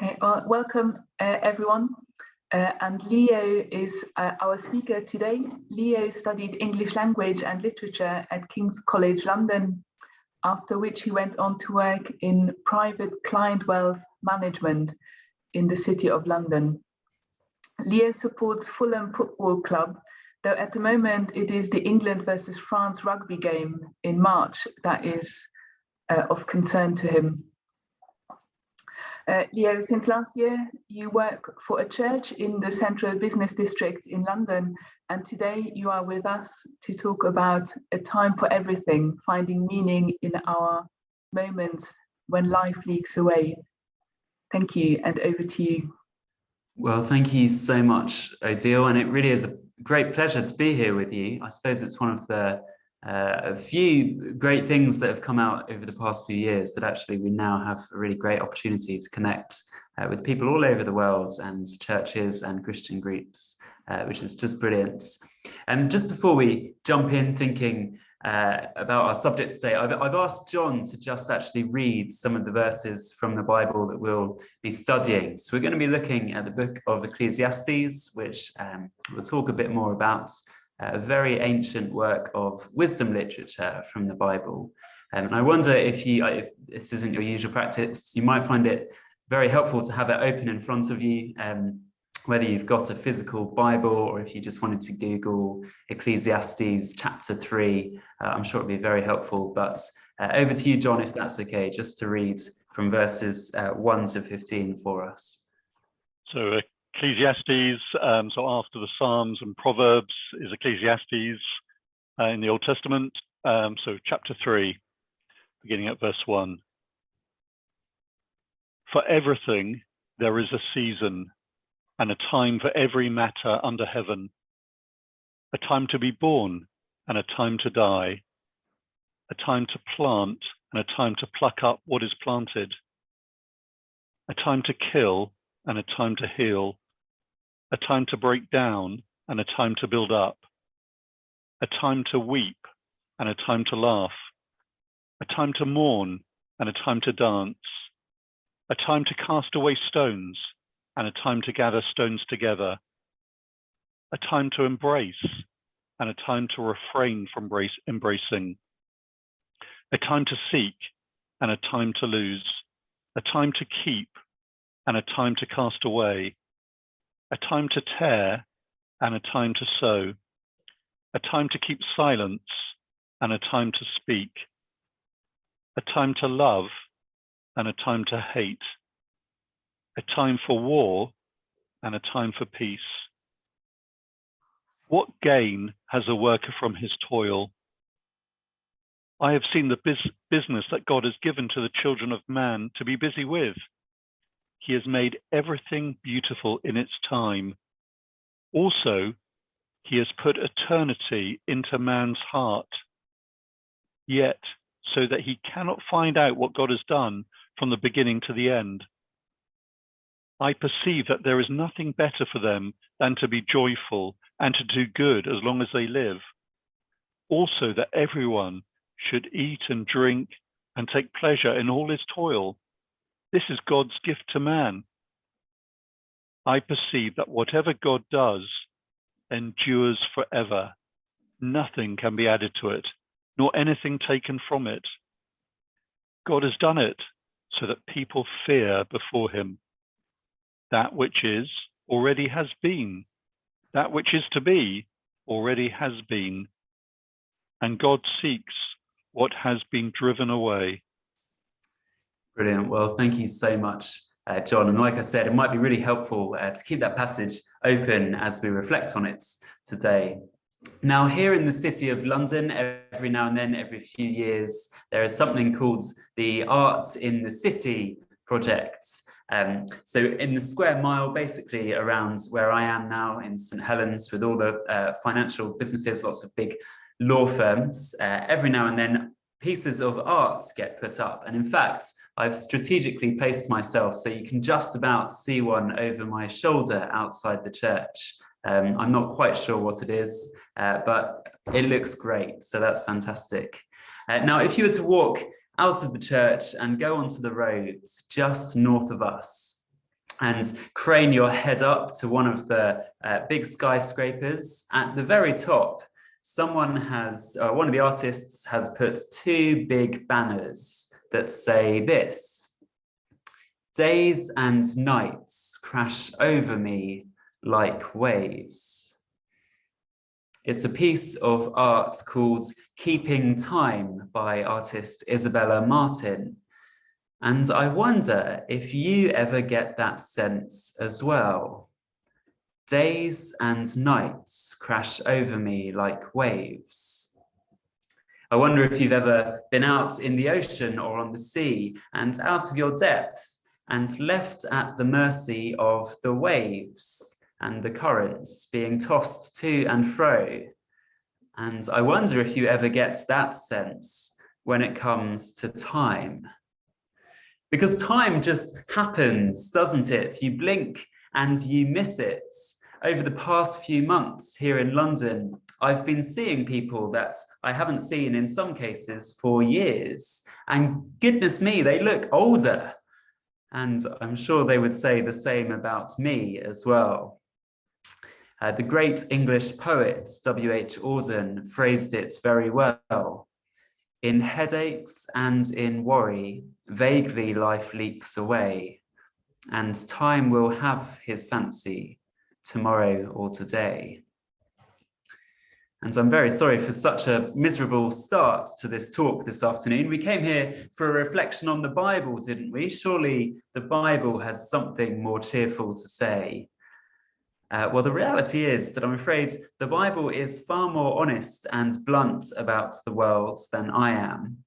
Okay, well, welcome everyone. And Leo is our speaker today. Leo studied English language and literature at King's College London, after which he went on to work in private client wealth management in the City of London. Leo supports Fulham Football Club, though at the moment it is the England versus France rugby game in March that is of concern to him. Leo, since last year, you work for a church in the Central Business District in London, and today you are with us to talk about a time for everything, finding meaning in our moments when life leaks away. Thank you, and over to you. Well, thank you so much, Odile, and it really is a great pleasure to be here with you. I suppose it's one of the a few great things that have come out over the past few years, that actually we now have a really great opportunity to connect with people all over the world and churches and Christian groups, which is just brilliant. And just before we jump in thinking about our subject today, I've asked John to just actually read some of the verses from the Bible that we'll be studying. So we're going to be looking at the Book of Ecclesiastes, which we'll talk a bit more about. A very ancient work of wisdom literature from the Bible. And I wonder if this isn't your usual practice, you might find it very helpful to have it open in front of you, whether you've got a physical Bible or if you just wanted to Google Ecclesiastes chapter 3, I'm sure it'll be very helpful. But over to you, John, if that's okay, just to read from verses 1 to 15 for us. So Ecclesiastes, so after the Psalms and Proverbs is Ecclesiastes in the Old Testament. So chapter 3, beginning at verse 1. For everything there is a season and a time for every matter under heaven, a time to be born and a time to die, a time to plant and a time to pluck up what is planted, a time to kill and a time to heal, a time to break down and a time to build up, a time to weep and a time to laugh, a time to mourn and a time to dance, a time to cast away stones and a time to gather stones together, a time to embrace and a time to refrain from embracing, a time to seek and a time to lose, a time to keep and a time to cast away, a time to tear and a time to sow, a time to keep silence and a time to speak, a time to love and a time to hate, a time for war and a time for peace. What gain has a worker from his toil? I have seen the business that God has given to the children of man to be busy with. He has made everything beautiful in its time. Also, he has put eternity into man's heart. Yet, so that he cannot find out what God has done from the beginning to the end. I perceive that there is nothing better for them than to be joyful and to do good as long as they live. Also, that everyone should eat and drink and take pleasure in all his toil. This is God's gift to man. I perceive that whatever God does endures forever. Nothing can be added to it, nor anything taken from it. God has done it so that people fear before him. That which is already has been. That which is to be already has been. And God seeks what has been driven away. Brilliant. Well, thank you so much, John. And like I said, it might be really helpful to keep that passage open as we reflect on it today. Now, here in the City of London, every now and then, every few years, there is something called the Art in the City project. So in the square mile, basically around where I am now in St Helens, with all the financial businesses, lots of big law firms, every now and then pieces of art get put up. And in fact, I've strategically placed myself so you can just about see one over my shoulder outside the church. I'm not quite sure what it is, but it looks great. So that's fantastic. Now, if you were to walk out of the church and go onto the roads just north of us, and crane your head up to one of the big skyscrapers. At the very top, one of the artists has put two big banners that say this: "Days and nights crash over me like waves." It's a piece of art called "Keeping Time" by artist Isabella Martin. And I wonder if you ever get that sense as well. Days and nights crash over me like waves. I wonder if you've ever been out in the ocean or on the sea and out of your depth and left at the mercy of the waves and the currents being tossed to and fro. And I wonder if you ever get that sense when it comes to time. Because time just happens, doesn't it? You blink and you miss it. Over the past few months here in London, I've been seeing people that I haven't seen in some cases for years. And goodness me, they look older. And I'm sure they would say the same about me as well. The great English poet W.H. Auden phrased it very well. "In headaches and in worry, vaguely life leaks away, and time will have his fancy tomorrow or today." And I'm very sorry for such a miserable start to this talk this afternoon. We came here for a reflection on the Bible, didn't we? Surely the Bible has something more cheerful to say. Well, the reality is that I'm afraid the Bible is far more honest and blunt about the world than I am.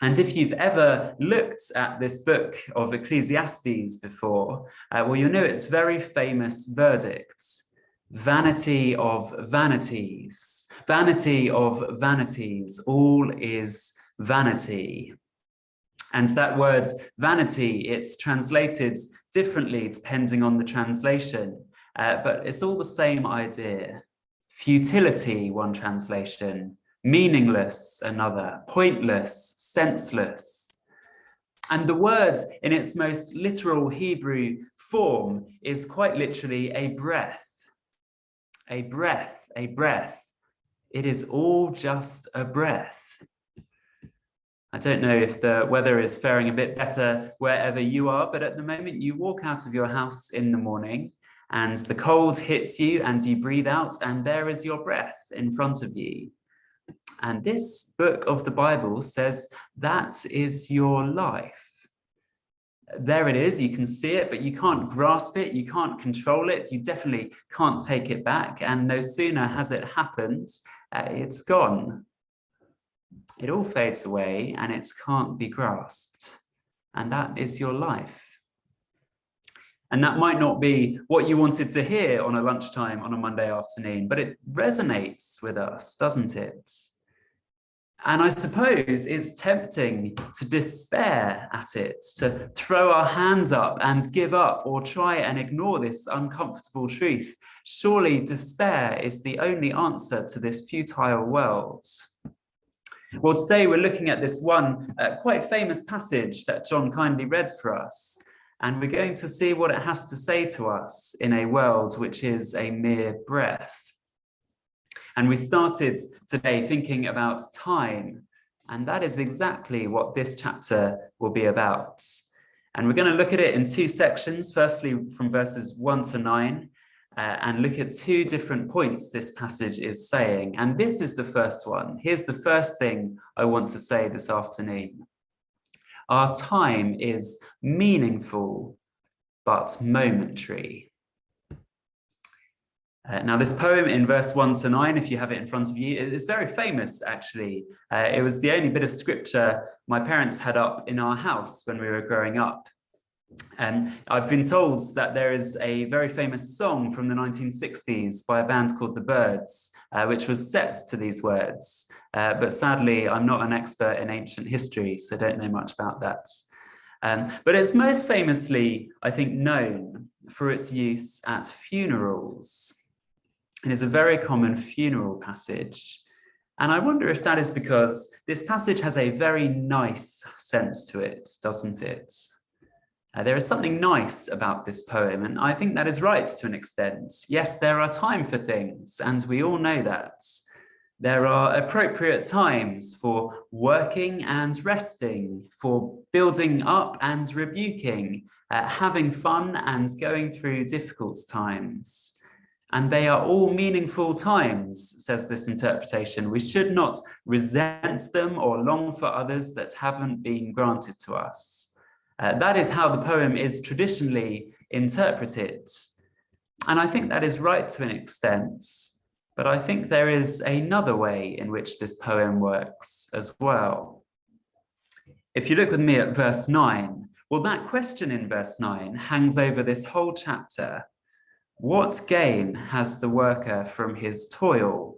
And if you've ever looked at this book of Ecclesiastes before, well, you'll know its very famous verdict: vanity of vanities, vanity of vanities, all is vanity. And that word vanity, it's translated differently depending on the translation. But it's all the same idea. Futility, one translation, meaningless, another, pointless, senseless. And the word in its most literal Hebrew form is quite literally a breath. A breath, a breath. It is all just a breath. I don't know if the weather is faring a bit better wherever you are, but at the moment you walk out of your house in the morning and the cold hits you and you breathe out and there is your breath in front of you. And this book of the Bible says that is your life. There it is, you can see it, but you can't grasp it, you can't control it, you definitely can't take it back. And no sooner has it happened, it's gone. It all fades away and it can't be grasped. And that is your life. And that might not be what you wanted to hear on a lunchtime on a Monday afternoon, but it resonates with us, doesn't it? And I suppose it's tempting to despair at it, to throw our hands up and give up or try and ignore this uncomfortable truth. Surely despair is the only answer to this futile world. Well, today we're looking at this one quite famous passage that John kindly read for us. And we're going to see what it has to say to us in a world which is a mere breath. And we started today thinking about time, and that is exactly what this chapter will be about. And we're going to look at it in two sections, firstly from verses 1 to 9, and look at two different points this passage is saying. And this is the first one. Here's the first thing I want to say this afternoon. Our time is meaningful, but momentary. Now, this poem in verse 1 to 9, if you have it in front of you, is very famous, actually. It was the only bit of scripture my parents had up in our house when we were growing up. And I've been told that there is a very famous song from the 1960s by a band called The Byrds, which was set to these words. But sadly, I'm not an expert in ancient history, so I don't know much about that. But it's most famously, I think, known for its use at funerals. It is a very common funeral passage. And I wonder if that is because this passage has a very nice sense to it, doesn't it? There is something nice about this poem, and I think that is right to an extent. Yes, there are time for things, and we all know that. There are appropriate times for working and resting, for building up and rebuking, having fun and going through difficult times. And they are all meaningful times, says this interpretation. We should not resent them or long for others that haven't been granted to us. That is how the poem is traditionally interpreted. And I think that is right to an extent, but I think there is another way in which this poem works as well. If you look with me at verse 9, well, that question in verse 9 hangs over this whole chapter. What gain has the worker from his toil?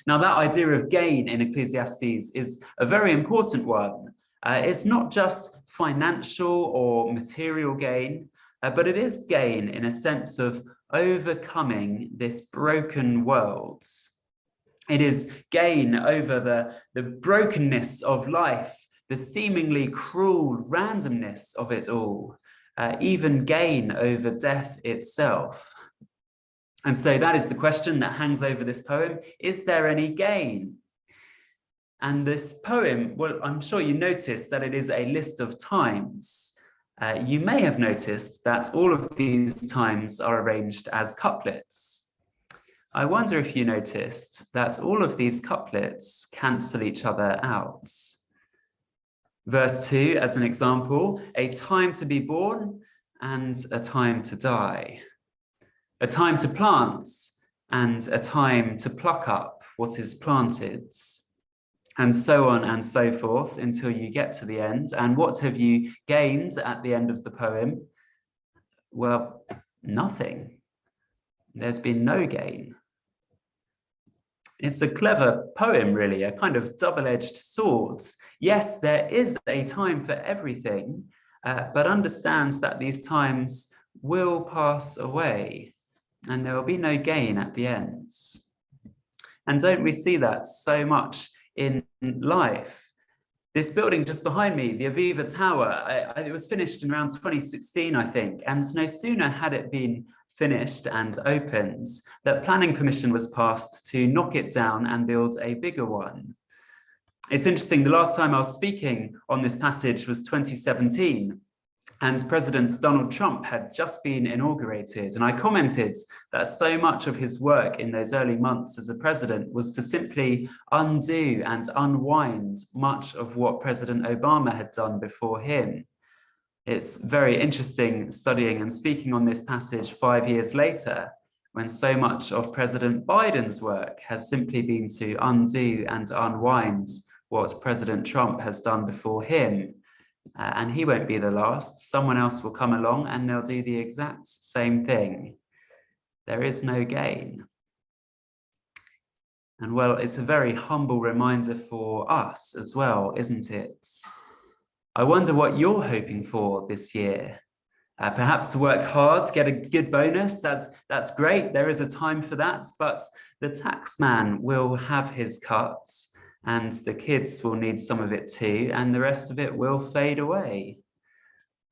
Now, that idea of gain in Ecclesiastes is a very important one. It's not just financial or material gain, but it is gain in a sense of overcoming this broken world. It is gain over the brokenness of life, the seemingly cruel randomness of it all, even gain over death itself. And so that is the question that hangs over this poem. Is there any gain? And this poem, well, I'm sure you noticed that it is a list of times. You may have noticed that all of these times are arranged as couplets. I wonder if you noticed that all of these couplets cancel each other out. Verse 2, as an example, a time to be born and a time to die. A time to plant and a time to pluck up what is planted. And so on and so forth until you get to the end. And what have you gained at the end of the poem? Well, nothing. There's been no gain. It's a clever poem, really, a kind of double-edged sword. Yes, there is a time for everything, but understands that these times will pass away and there will be no gain at the end. And don't we see that so much in life? This building just behind me, the Aviva Tower, it was finished in around 2016, I think, and no sooner had it been finished and opened that planning permission was passed to knock it down and build a bigger one. It's interesting, the last time I was speaking on this passage was 2017, and President Donald Trump had just been inaugurated, and I commented that so much of his work in those early months as a president was to simply undo and unwind much of what President Obama had done before him. It's very interesting studying and speaking on this passage 5 years later, when so much of President Biden's work has simply been to undo and unwind what President Trump has done before him. And he won't be the last. Someone else will come along and they'll do the exact same thing. There is no gain. And well, it's a very humble reminder for us as well, isn't it? I wonder what you're hoping for this year. Perhaps to work hard, get a good bonus. That's great. There is a time for that. But the tax man will have his cuts, and the kids will need some of it too, and the rest of it will fade away.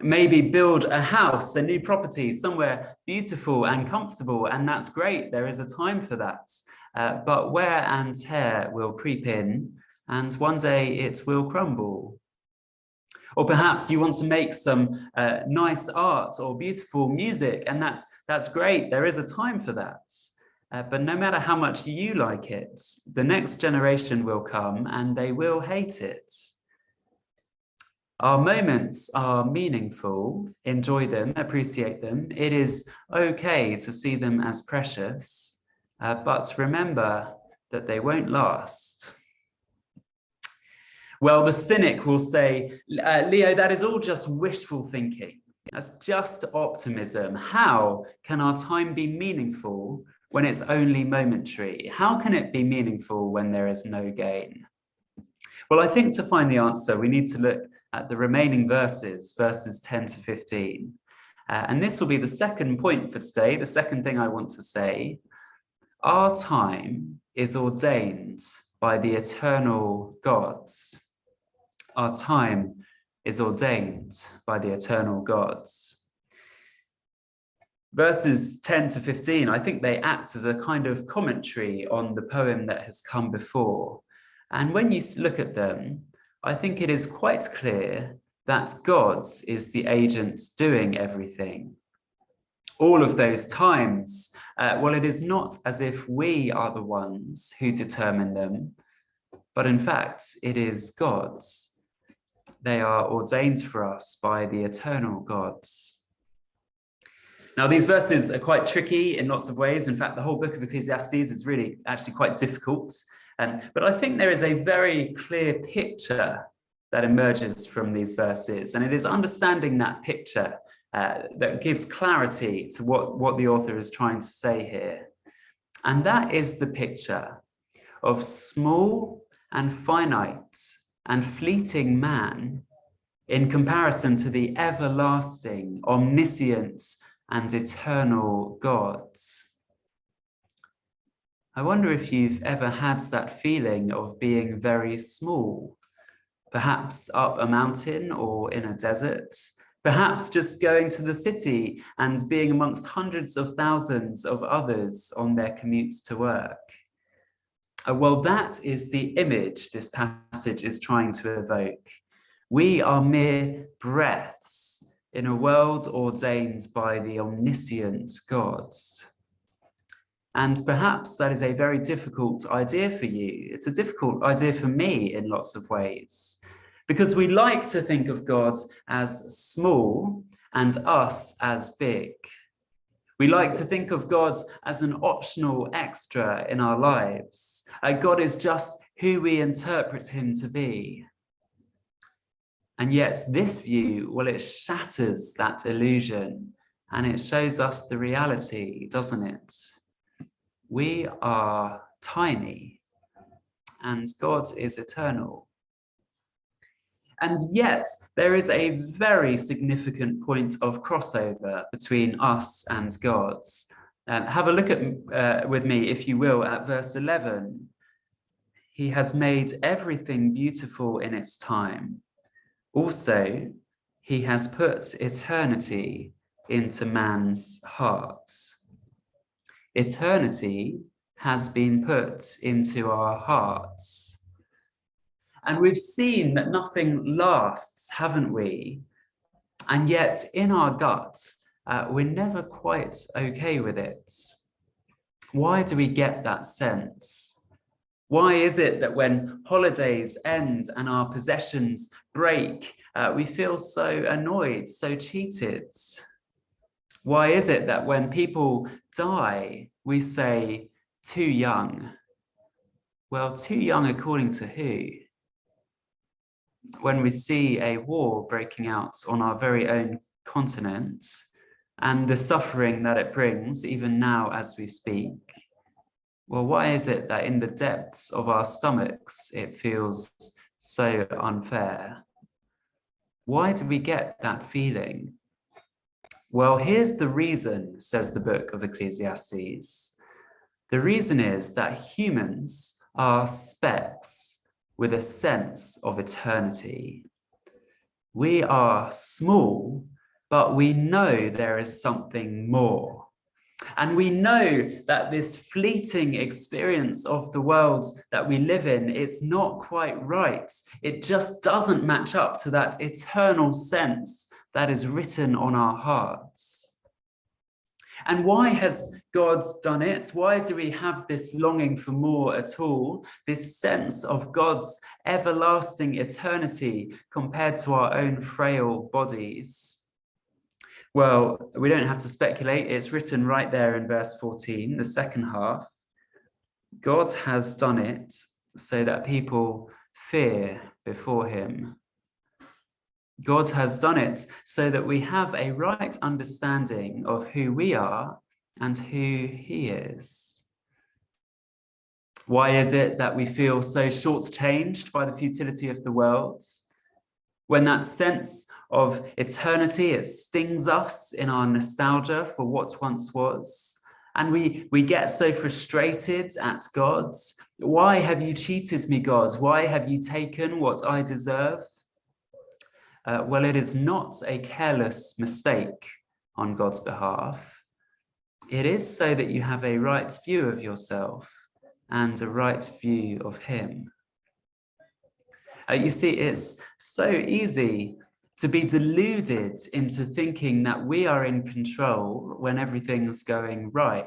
Maybe build a house, a new property, somewhere beautiful and comfortable, and that's great. There is a time for that. But wear and tear will creep in, and one day it will crumble. Or perhaps you want to make some nice art or beautiful music, and that's great. There is a time for that. But no matter how much you like it, the next generation will come and they will hate it. Our moments are meaningful. Enjoy them, appreciate them. It is okay to see them as precious, but remember that they won't last. Well, the cynic will say, Leo, that is all just wishful thinking. That's just optimism. How can our time be meaningful when it's only momentary? How can it be meaningful when there is no gain? Well, I think to find the answer, we need to look at the remaining verses 10 to 15. And this will be the second point for today, the second thing I want to say. Our time is ordained by the eternal God. Our time is ordained by the eternal gods. Verses 10 to 15, I think they act as a kind of commentary on the poem that has come before. And when you look at them, I think it is quite clear that God is the agent doing everything. All of those times, well, it is not as if we are the ones who determine them, but in fact, it is God's. They are ordained for us by the eternal gods. Now, these verses are quite tricky in lots of ways. In fact, the whole book of Ecclesiastes is really actually quite difficult. But I think there is a very clear picture that emerges from these verses. And it is understanding that picture that gives clarity to what the author is trying to say here. And that is the picture of small and finite and fleeting man in comparison to the everlasting, omniscient, and eternal God. I wonder if you've ever had that feeling of being very small, perhaps up a mountain or in a desert, perhaps just going to the city and being amongst hundreds of thousands of others on their commutes to work. Well, that is the image this passage is trying to evoke. We are mere breaths in a world ordained by the omniscient gods. And perhaps that is a very difficult idea for you. It's a difficult idea for me in lots of ways, because we like to think of God as small and us as big. We like to think of God as an optional extra in our lives. God is just who we interpret him to be. And yet this view, well, it shatters that illusion and it shows us the reality, doesn't it? We are tiny and God is eternal. And yet there is a very significant point of crossover between us and God. Have a look at with me, if you will, at verse 11. He has made everything beautiful in its time. Also, he has put eternity into man's heart. Eternity has been put into our hearts. And we've seen that nothing lasts, haven't we? And yet in our gut, we're never quite okay with it. Why do we get that sense? Why is it that when holidays end and our possessions break, we feel so annoyed, so cheated? Why is it that when people die, we say, too young? Well, too young according to who? When we see a war breaking out on our very own continent and the suffering that it brings, even now as we speak, well, why is it that in the depths of our stomachs, it feels so unfair? Why do we get that feeling? Well, here's the reason, says the book of Ecclesiastes. The reason is that humans are specks with a sense of eternity. We are small, but we know there is something more. And we know that this fleeting experience of the world that we live in, it's not quite right. It just doesn't match up to that eternal sense that is written on our hearts. And why has God done it? Why do we have this longing for more at all? This sense of God's everlasting eternity compared to our own frail bodies? Well, we don't have to speculate. It's written right there in verse 14, the second half. God has done it so that people fear before him. God has done it so that we have a right understanding of who we are and who he is. Why is it that we feel so shortchanged by the futility of the world? When that sense of eternity, it stings us in our nostalgia for what once was. And we get so frustrated at God. Why have you cheated me, God? Why have you taken what I deserve? well, it is not a careless mistake on God's behalf. It is so that you have a right view of yourself and a right view of him. You see, it's so easy to be deluded into thinking that we are in control when everything's going right.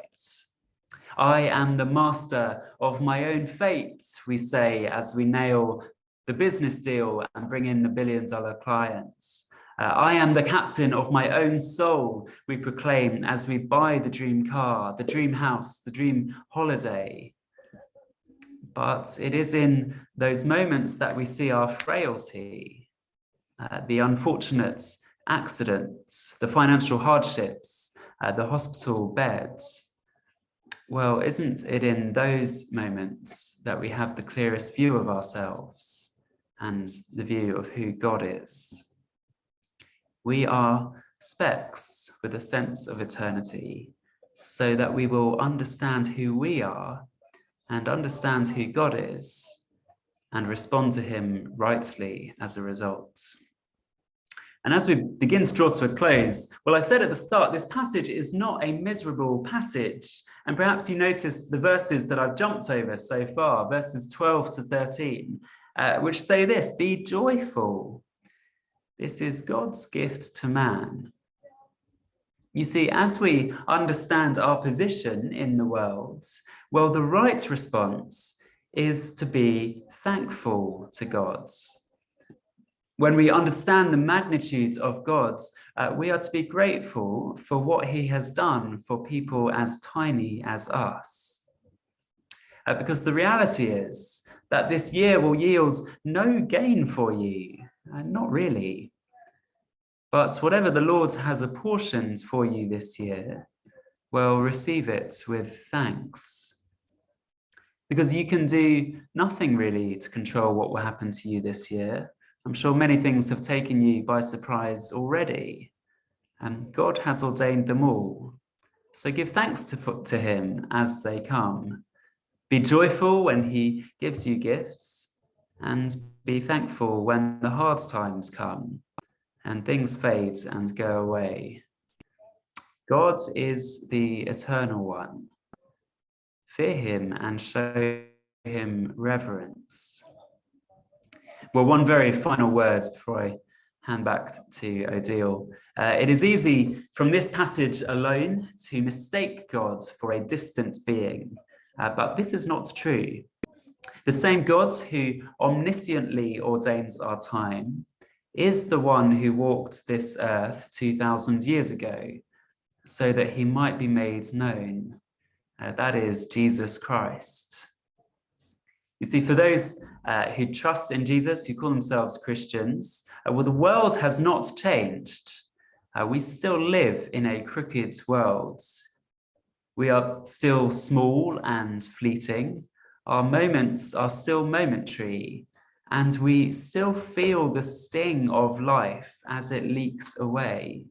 I am the master of my own fate, we say as we nail the business deal and bring in the billion-dollar clients. I am the captain of my own soul, we proclaim as we buy the dream car, the dream house, the dream holiday. But it is in those moments that we see our frailty, the unfortunate accidents, the financial hardships, the hospital beds. Well, isn't it in those moments that we have the clearest view of ourselves and the view of who God is? We are specks with a sense of eternity, so that we will understand who we are and understand who God is and respond to him rightly as a result. And as we begin to draw to a close, well, I said at the start, this passage is not a miserable passage. And perhaps you noticed the verses that I've jumped over so far, verses 12 to 13, which say this: be joyful. This is God's gift to man. You see, as we understand our position in the world, well, the right response is to be thankful to God. When we understand the magnitude of God, we are to be grateful for what he has done for people as tiny as us. Because the reality is that this year will yield no gain for you, not really. But whatever the Lord has apportioned for you this year, well, receive it with thanks. Because you can do nothing really to control what will happen to you this year. I'm sure many things have taken you by surprise already, and God has ordained them all. So give thanks to him as they come. Be joyful when he gives you gifts, and be thankful when the hard times come and things fade and go away. God is the eternal one. Fear him and show him reverence. Well, one very final word before I hand back to Odile. It is easy from this passage alone to mistake God for a distant being, but this is not true. The same God who omnisciently ordains our time is the one who walked this earth 2,000 years ago so that he might be made known. That is Jesus Christ. You see, for those who trust in Jesus, who call themselves Christians, well, the world has not changed. We still live in a crooked world. We are still small and fleeting. Our moments are still momentary, and we still feel the sting of life as it leaks away.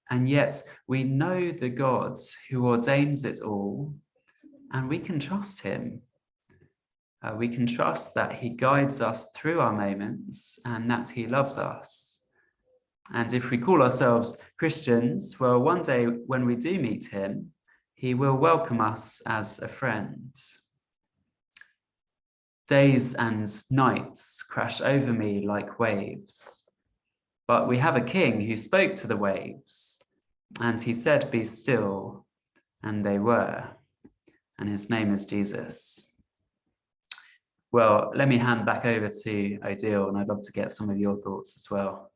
And yet we know the God who ordains it all, and we can trust him. We can trust that he guides us through our moments and that he loves us. And if we call ourselves Christians, well, one day when we do meet him, he will welcome us as a friend. Days and nights crash over me like waves, but we have a king who spoke to the waves, and he said, "Be still," and they were, and his name is Jesus. Well, let me hand back over to Odile, and I'd love to get some of your thoughts as well.